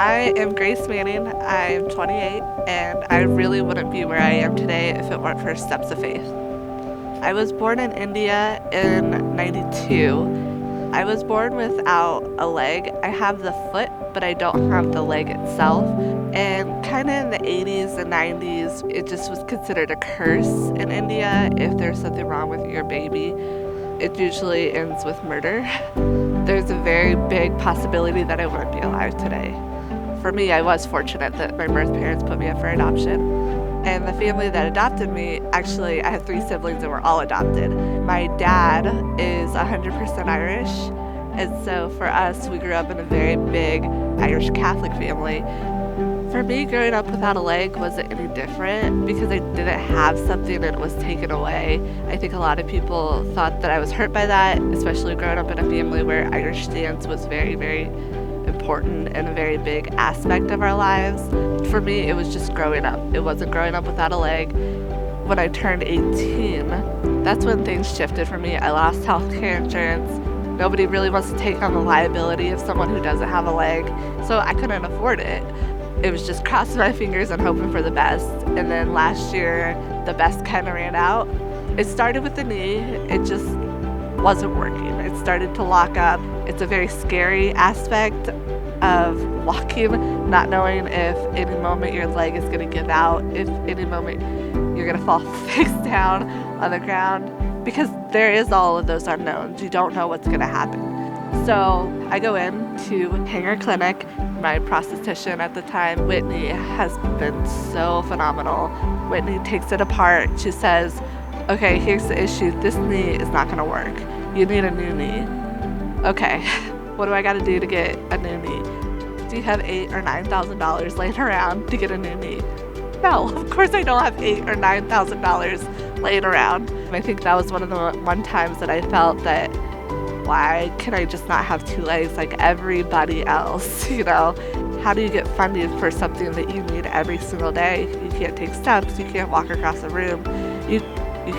I am Grace Manning. I'm 28, and I really wouldn't be where I am today if it weren't for Steps of Faith. I was born in India in 92. I was born without a leg. I have the foot, but I don't have the leg itself. And kind of in the 80s and 90s, it just was considered a curse in India if there's something wrong with your baby. It usually ends with murder. There's a very big possibility that I wouldn't be alive today. For me, I was fortunate that my birth parents put me up for adoption. And the family that adopted me, actually, I had 3 siblings that were all adopted. My dad is 100% Irish. And so for us, we grew up in a very big Irish Catholic family. For me, growing up without a leg wasn't any different because I didn't have something and it was taken away. I think a lot of people thought that I was hurt by that, especially growing up in a family where Irish dance was very, very important and a very big aspect of our lives. For me, it was just growing up. It wasn't growing up without a leg. When I turned 18, that's when things shifted for me. I lost health care insurance. Nobody really wants to take on the liability of someone who doesn't have a leg, so I couldn't afford it. It was just crossing my fingers and hoping for the best. And then last year, the best kind of ran out. It started with the knee. It just wasn't working. It started to lock up. It's a very scary aspect of walking, not knowing if any moment your leg is going to give out, if any moment you're going to fall face down on the ground, because there is all of those unknowns. You don't know what's going to happen. So I go in to Hanger Clinic. My prosthetician at the time, Whitney, has been so phenomenal. Whitney takes it apart. She says, okay, here's the issue. This knee is not going to work. You need a new knee. Okay, what do I got to do to get a new knee? Do you have $8,000 or $9,000 laying around to get a new knee? No, of course I don't have $8,000 or $9,000 laying around. I think that was one of the times that I felt that, why can I just not have 2 legs like everybody else? You know, how do you get funding for something that you need every single day? You can't take steps, you can't walk across a room, you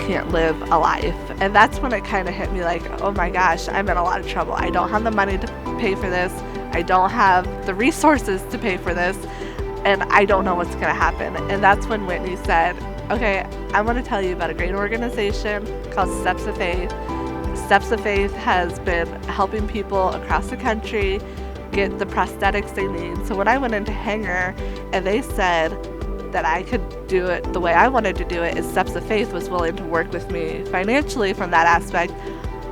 can't live a life. And that's when it kind of hit me like, oh my gosh, I'm in a lot of trouble. I don't have the money to pay for this. I don't have the resources to pay for this. And I don't know what's going to happen. And that's when Whitney said, okay, I want to tell you about a great organization called Steps of Faith. Steps of Faith has been helping people across the country get the prosthetics they need. So when I went into Hanger and they said that I could do it the way I wanted to do it, is Steps of Faith was willing to work with me financially from that aspect,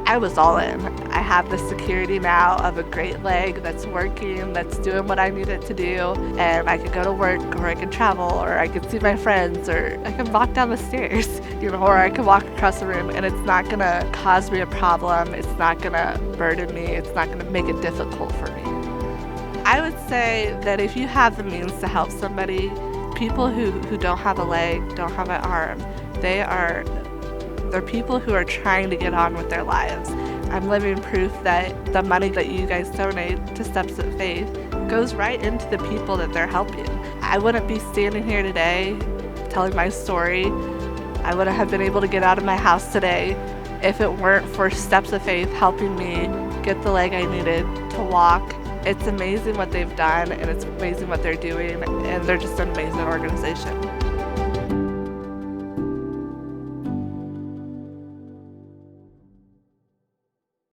I was all in. I have the security now of a great leg that's working, that's doing what I need it to do, and I can go to work, or I can travel, or I can see my friends, or I can walk down the stairs, or I can walk across the room, and it's not gonna cause me a problem, it's not gonna burden me, it's not gonna make it difficult for me. I would say that if you have the means to help somebody, people who don't have a leg, don't have an arm, they're people who are trying to get on with their lives. I'm living proof that the money that you guys donate to Steps of Faith goes right into the people that they're helping. I wouldn't be standing here today telling my story. I wouldn't have been able to get out of my house today if it weren't for Steps of Faith helping me get the leg I needed to walk. It's amazing what they've done, and it's amazing what they're doing, and they're just an amazing organization.